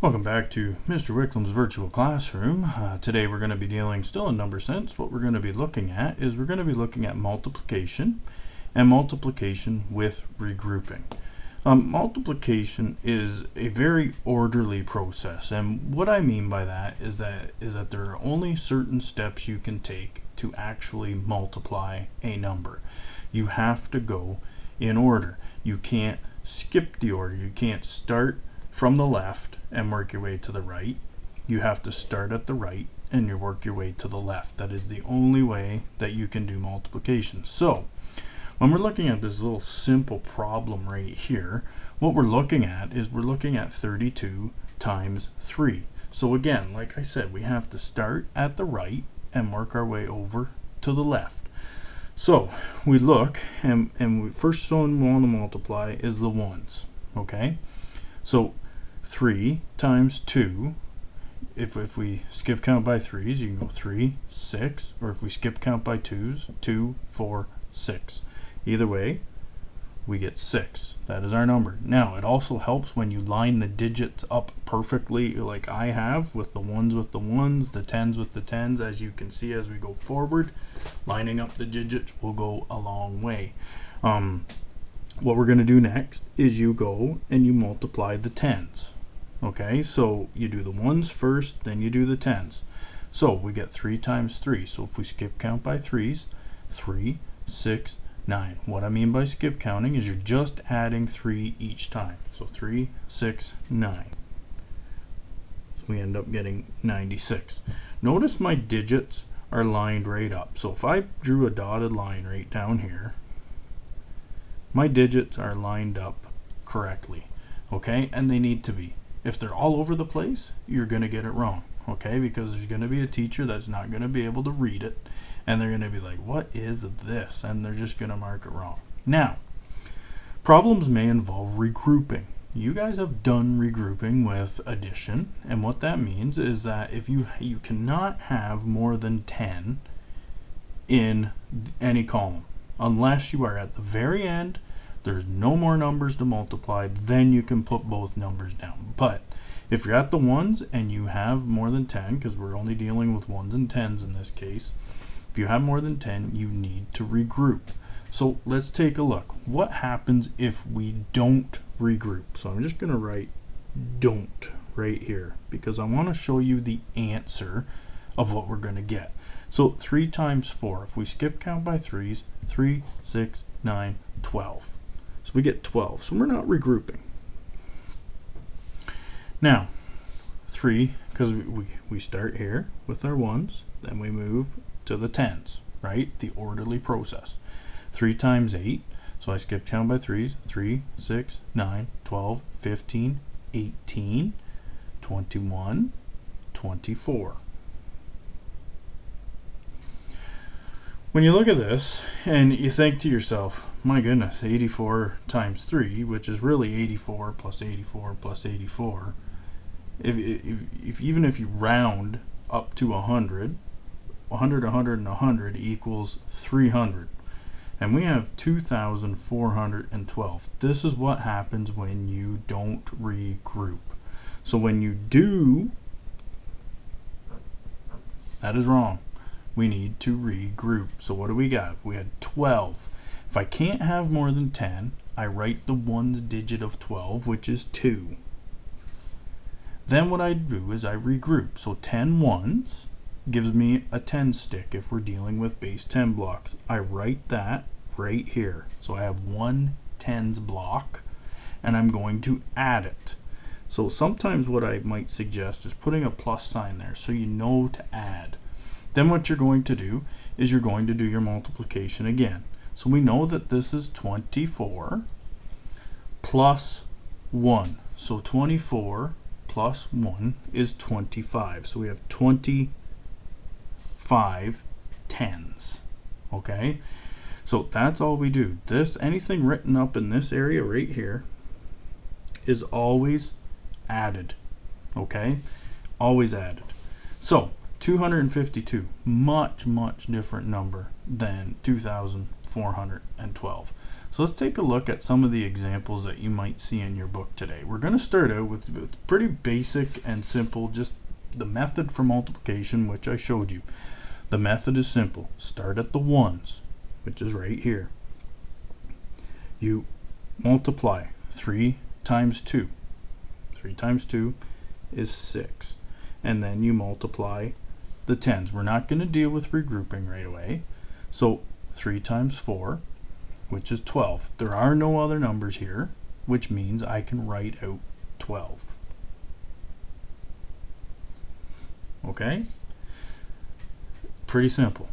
Welcome back to Mr. Wicklam's virtual classroom. Today we're going to be dealing still in number sense. What we're going to be looking at is we're going to be looking at multiplication and multiplication with regrouping. Multiplication is a very orderly process, and what I mean by that is that there are only certain steps you can take to actually multiply a number. You have to go in order. You can't skip the order. You can't start from the left and work your way to the right. You have to start at the right and you work your way to the left. That is the only way that you can do multiplication. So when we're looking at this little simple problem right here, what we're looking at is we're looking at 32 times 3. So again, like I said, we have to start at the right and work our way over to the left. So we look and we first one we want to multiply is the ones. Okay, so 3 times 2, if we skip count by 3s, you can go 3, 6, or if we skip count by 2s, 2, 4, 6. Either way, we get 6. That is our number. Now, it also helps when you line the digits up perfectly like I have, with the ones with the ones, the tens with the tens. As you can see as we go forward, lining up the digits will go a long way. What we're going to do next is you go and you multiply the tens. Okay, so you do the ones first, then you do the tens. So we get 3 times 3. So if we skip count by 3s, 3, 6, 9. What I mean by skip counting is you're just adding 3 each time. So 3, 6, 9. So we end up getting 96. Notice my digits are lined right up. So if I drew a dotted line right down here, my digits are lined up correctly. Okay, and they need to be. If they're all over the place, you're going to get it wrong, okay? Because there's going to be a teacher that's not going to be able to read it, and they're going to be like, what is this? And they're just going to mark it wrong. Now, problems may involve regrouping. You guys have done regrouping with addition, and what that means is that if you cannot have more than 10 in any column, unless you are at the very end, there's no more numbers to multiply, then you can put both numbers down. But if you're at the ones and you have more than 10, because we're only dealing with ones and tens in this case, if you have more than 10, you need to regroup. So let's take a look. What happens if we don't regroup? So I'm just going to write don't right here, because I want to show you the answer of what we're going to get. So 3 times 4, if we skip count by 3s, 3, 6, 9, 12. So we get 12. So we're not regrouping. Now, 3, because we start here with our ones, then we move to the tens, right? The orderly process. 3 times 8, so I skip count by 3s, 3, 6, 9, 12, 15, 18, 21, 24. When you look at this and you think to yourself, my goodness, 84 times 3, which is really 84 plus 84 plus 84. Even if you round up to 100, 100, 100, and 100 equals 300. And we have 2,412. This is what happens when you don't regroup. So when you do, that is wrong. We need to regroup. So what do we got? We had 12. If I can't have more than 10, I write the ones digit of 12, which is 2. Then what I do is I regroup. So 10 ones gives me a 10 stick if we're dealing with base 10 blocks. I write that right here. So I have one tens block, and I'm going to add it. So sometimes what I might suggest is putting a plus sign there so you know to add. Then what you're going to do is you're going to do your multiplication again. So we know that this is 24 plus 1. So 24 plus 1 is 25. So we have 25 tens. Okay? So that's all we do. Anything written up in this area right here is always added. Okay? Always added. So 252, much different number than 2,412. 412. So let's take a look at some of the examples that you might see in your book today. We're going to start out with pretty basic and simple, just the method for multiplication, which I showed you. The method is simple. Start at the ones, which is right here. You multiply 3 times 2. 3 times 2 is 6. And then you multiply the tens. We're not going to deal with regrouping right away. So 3 times 4, which is 12. There are no other numbers here, which means I can write out 12. Okay? Pretty simple.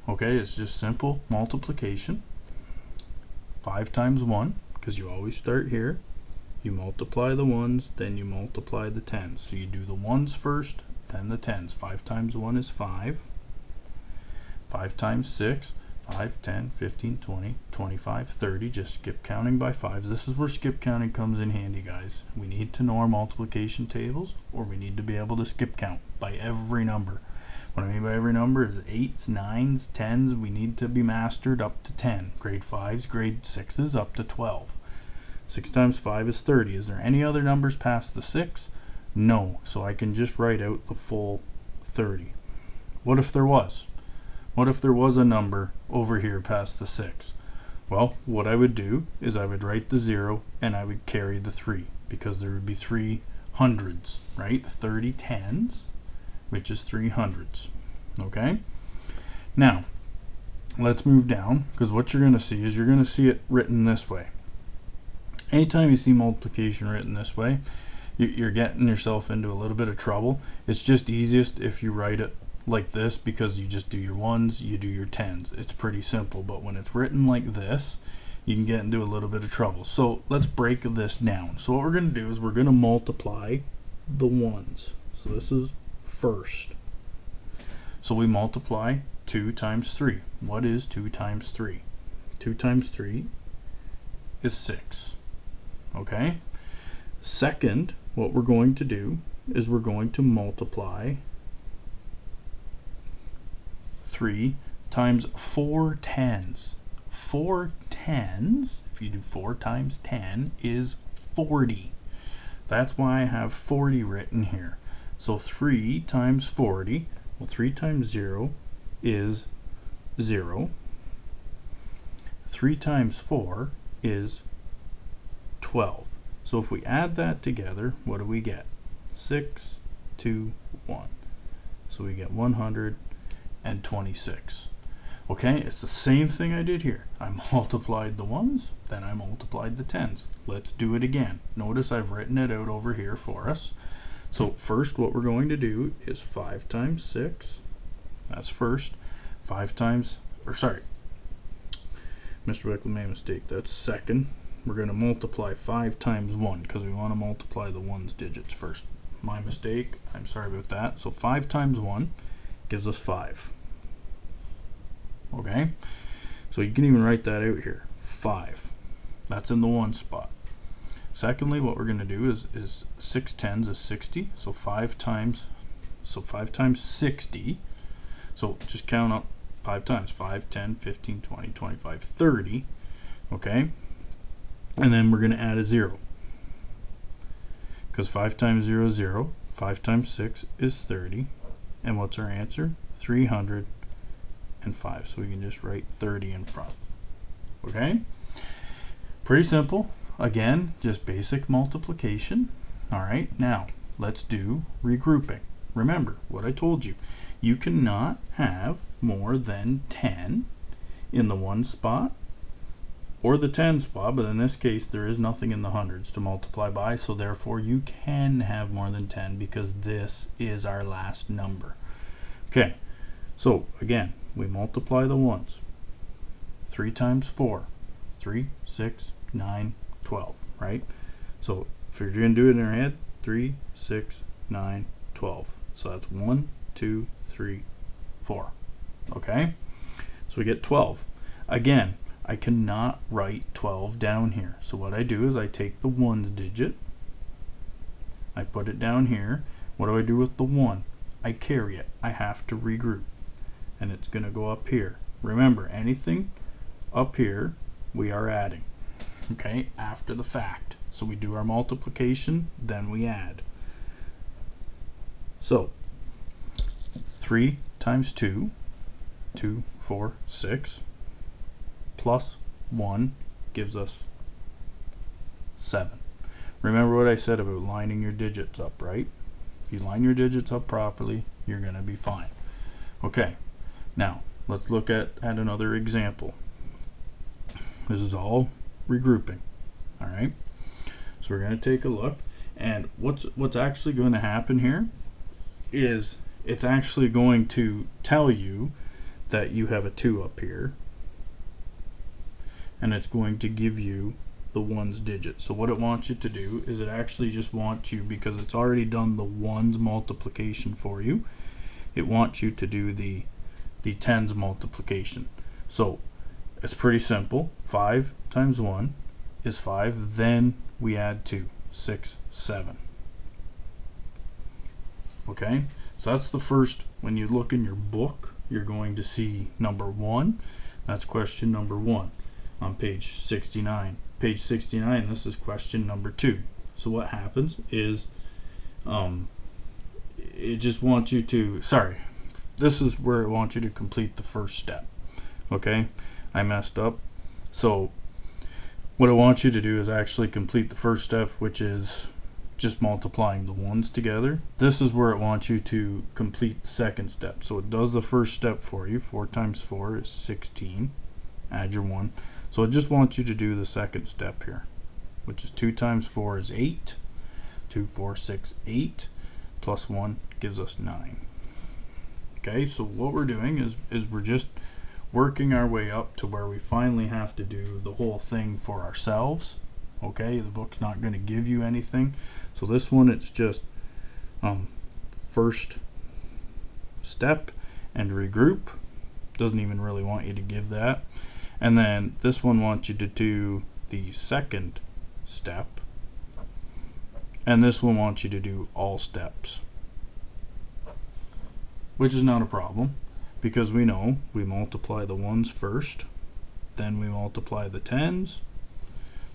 Okay, it's just simple multiplication. 5 times 1, because you always start here. You multiply the ones, then you multiply the tens. So you do the ones first, then the tens. 5 times 1 is 5. 5 times 6, 5, 10, 15, 20, 25, 30. Just skip counting by 5s. This is where skip counting comes in handy, guys. We need to know our multiplication tables, or we need to be able to skip count by every number. What I mean by every number is 8s, 9s, 10s. We need to be mastered up to 10. Grade 5s, grade 6s up to 12. 6 times 5 is 30. Is there any other numbers past the 6? No. So I can just write out the full 30. What if there was? What if there was a number over here past the 6? Well, what I would do is I would write the 0 and I would carry the 3, because there would be 3 hundreds, right? 30 tens, which is 3 hundreds. Okay? Now, let's move down, because what you're going to see is you're going to see it written this way. Anytime you see multiplication written this way, you're getting yourself into a little bit of trouble. It's just easiest if you write it like this, because you just do your ones, you do your tens. It's pretty simple, but when it's written like this, you can get into a little bit of trouble. So let's break this down. So what we're going to do is we're going to multiply the ones. So this is first. So we multiply 2 times 3. What is 2 times 3? 2 times 3 is 6. Okay? Second, what we're going to do is we're going to multiply 3 times 4 tens. 4 tens, if you do 4 times 10, is 40. That's why I have 40 written here. So 3 times 40, well, 3 times 0 is 0. 3 times 4 is 12. So if we add that together, what do we get? 6, 2, 1. So we get 126. Okay, it's the same thing I did here. I multiplied the ones, then I multiplied the tens. Let's do it again. Notice I've written it out over here for us. So first what we're going to do is 5 times 6. That's first. 5 times, or sorry, Mr. Wickle made a mistake. That's second. We're going to multiply 5 times 1, because we want to multiply the ones digits first. My mistake. I'm sorry about that. So 5 times 1 gives us 5. Okay? So you can even write that out here. 5. That's in the one spot. Secondly, what we're going to do is 6 tens is 60. So 5 times 60. So just count up 5 times. 5, 10, 15, 20, 25, 30. Okay? And then we're going to add a 0. Because 5 times 0 is 0. 5 times 6 is 30. And what's our answer? 305. So we can just write 30 in front. Okay? Pretty simple. Again, just basic multiplication. Alright, now let's do regrouping. Remember what I told you. You cannot have more than 10 in the one spot or the 10 spot, but in this case there is nothing in the hundreds to multiply by, so therefore you can have more than 10 because this is our last number. Okay, so again, we multiply the ones. 3 times 4, 3, 6, 9, 12, right? So if you're going to do it in your head, 3, 6, 9, 12. So that's 1, 2, 3, 4. Okay, so we get 12. Again, I cannot write 12 down here. So what I do is I take the ones digit, I put it down here. What do I do with the 1? I carry it. I have to regroup. And it's going to go up here. Remember, anything up here we are adding, okay, after the fact. So we do our multiplication, then we add. So 3 times 2, 2, 4, 6, plus 1 gives us 7. Remember what I said about lining your digits up, right? If you line your digits up properly, you're going to be fine. Okay, now let's look at another example. This is all regrouping. All right, so we're going to take a look, and what's actually going to happen here is it's actually going to tell you that you have a 2 up here, and it's going to give you the ones digit. So what it wants you to do is it actually just wants you, because it's already done the ones multiplication for you, it wants you to do the tens multiplication. So it's pretty simple. 5 times 1 is 5, then we add 2, 6, 7. Okay, so that's the first. When you look in your book, you're going to see number 1. That's question number 1 on page 69. Page 69, this is question number 2. So what happens is it just wants you to, this is where it wants you to complete the first step. Okay, I messed up. So what it wants you to do is actually complete the first step, which is just multiplying the ones together. This is where it wants you to complete the second step. So it does the first step for you. 4 times 4 is 16. Add your 1. So it just wants you to do the second step here, which is 2 times 4 is 8. 2, 4, 6, 8. Plus 1 gives us 9. Okay, so what we're doing is we're just working our way up to where we finally have to do the whole thing for ourselves. Okay, the book's not going to give you anything. So this one, it's just first step and regroup. Doesn't even really want you to give that. And then this one wants you to do the second step, and this one wants you to do all steps, which is not a problem, because we know we multiply the ones first, then we multiply the tens.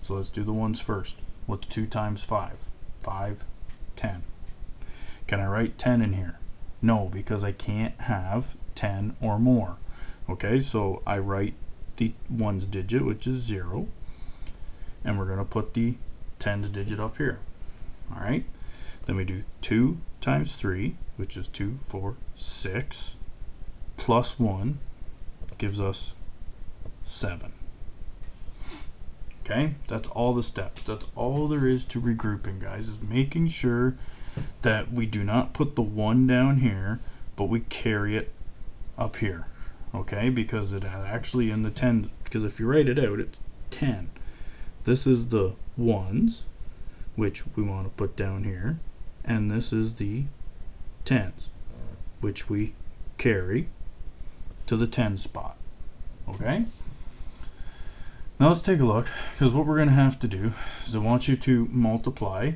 So let's do the ones first. What's 2 times 5? 5, 10. Can I write 10 in here? No, because I can't have 10 or more. Okay, so I write the ones digit, which is 0, and we're going to put the tens digit up here. All right, then we do 2 times 3, which is 2, 4, 6, plus 1 gives us 7. Okay, that's all the steps. That's all there is to regrouping, guys, is making sure that we do not put the 1 down here, but we carry it up here. Okay, because it actually in the 10s, because if you write it out, it's 10. This is the ones, which we want to put down here, and this is the tens, which we carry to the 10 spot. Okay, now let's take a look, because what we're going to have to do is I want you to multiply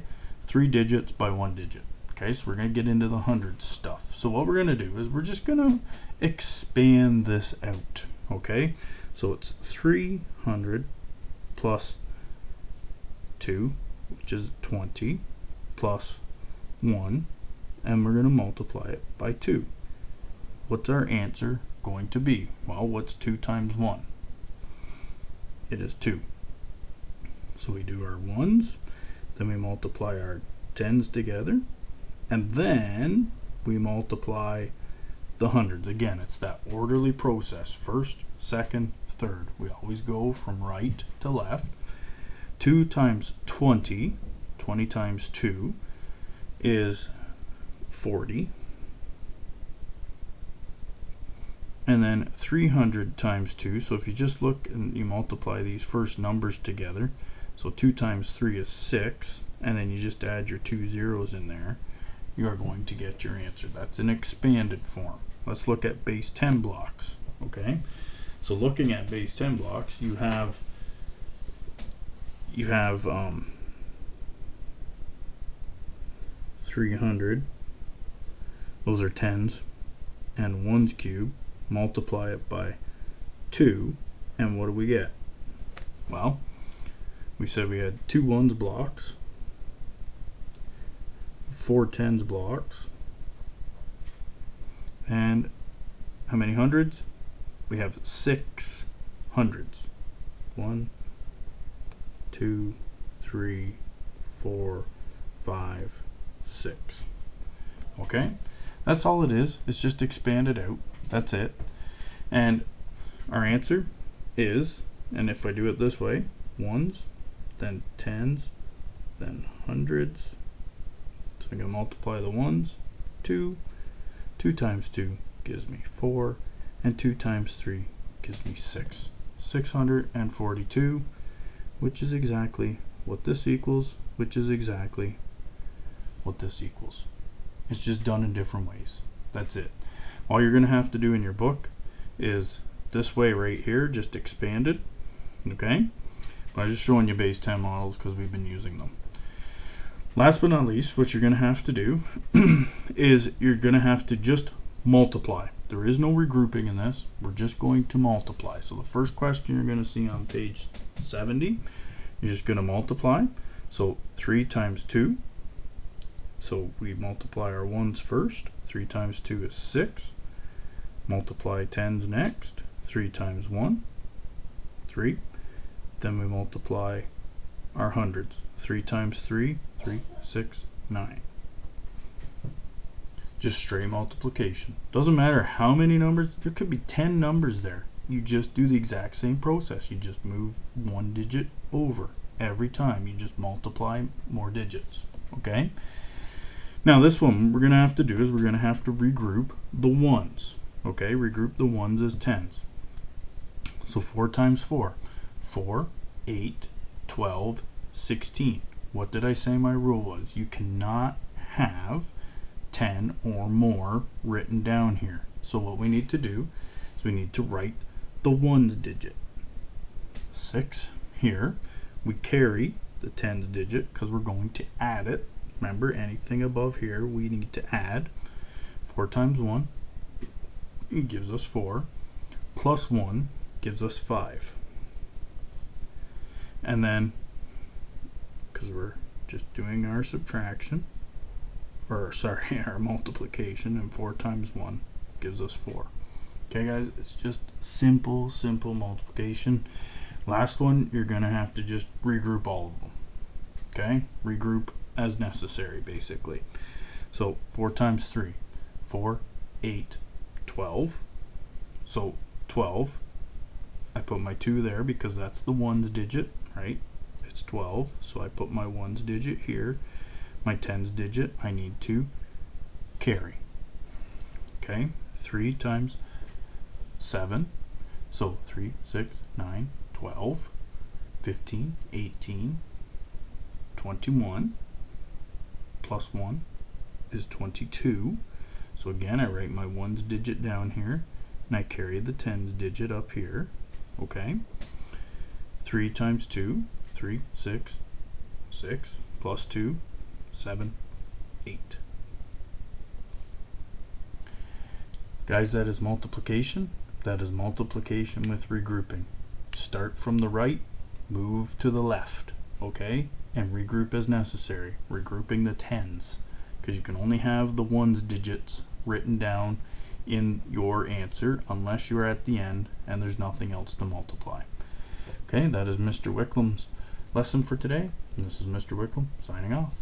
3 digits by 1 digit. Okay, so we're going to get into the hundreds stuff. So what we're going to do is we're just going to expand this out. Okay, so it's 300 plus 2, which is 20, plus 1, and we're going to multiply it by 2. What's our answer going to be? Well, what's 2 times 1? It is 2. So we do our ones, then we multiply our tens together, and then we multiply the hundreds. Again, it's that orderly process. First, second, third. We always go from right to left. 2 times 20, 20 times 2 is 40. And then 300 times 2, so if you just look and you multiply these first numbers together, so 2 times 3 is 6, and then you just add your 2 zeros in there, you are going to get your answer. That's an expanded form. Let's look at base 10 blocks. Okay, so looking at base 10 blocks, you have 300, those are tens, and ones cubed, multiply it by 2, And what do we get? Well, we said we had 2 ones blocks, 4 tens blocks, and how many hundreds? We have 6 hundreds. 1, 2, 3, 4, 5, 6. Okay, that's all it is. It's just expanded out. That's it. And our answer is, and if I do it this way, ones, then tens, then hundreds. So I'm going to multiply the ones. 2 times 2 gives me 4, and 2 times 3 gives me 6. 642, which is exactly what this equals, which is exactly what this equals. It's just done in different ways. That's it. All you're going to have to do in your book is this way right here, just expand it. Okay? But I'm just showing you base 10 models because we've been using them. Last but not least, what you're going to have to do is you're going to have to just multiply. There is no regrouping in this. We're just going to multiply. So the first question you're going to see on page 70, you're just going to multiply. So 3 times 2. So we multiply our ones first. 3 times 2 is 6. Multiply tens next. 3 times 1, 3. Then we multiply our hundreds. 3 times 3, 3, 6, 9. Just straight multiplication. Doesn't matter how many numbers, there could be 10 numbers there. You just do the exact same process. You just move one digit over every time. You just multiply more digits. Okay? Now this one, we're going to have to do is we're going to have to regroup the ones. Okay? Regroup the ones as tens. So 4 times 4. 4, 8, 12, 16. What did I say my rule was? You cannot have 10 or more written down here. So what we need to do is we need to write the ones digit. 6 here. We carry the tens digit because we're going to add it. Remember, anything above here we need to add. 4 times 1 it gives us 4. Plus 1 gives us 5. And then, because we're just doing our subtraction, or sorry, our multiplication, and 4 times 1 gives us 4. Okay guys, it's just simple multiplication. Last one, you're going to have to just regroup all of them. Okay, regroup as necessary basically. So 4 times 3, 4, 8, 12. So 12, I put my 2 there because that's the ones digit, right? It's 12, so I put my ones digit here. My tens digit I need to carry. Okay, 3 times 7, so 3, 6, 9, 12, 15, 18, 21, plus 1 is 22. So again, I write my ones digit down here, and I carry the tens digit up here. Okay, 3 times 2, 3, 6, 6, plus 2, 7, 8. Guys, that is multiplication. That is multiplication with regrouping. Start from the right, move to the left, okay? And regroup as necessary. Regrouping the tens, because you can only have the ones digits written down in your answer unless you're at the end and there's nothing else to multiply. Okay, that is Mr. Wicklam's lesson for today, and this is Mr. Wicklam signing off.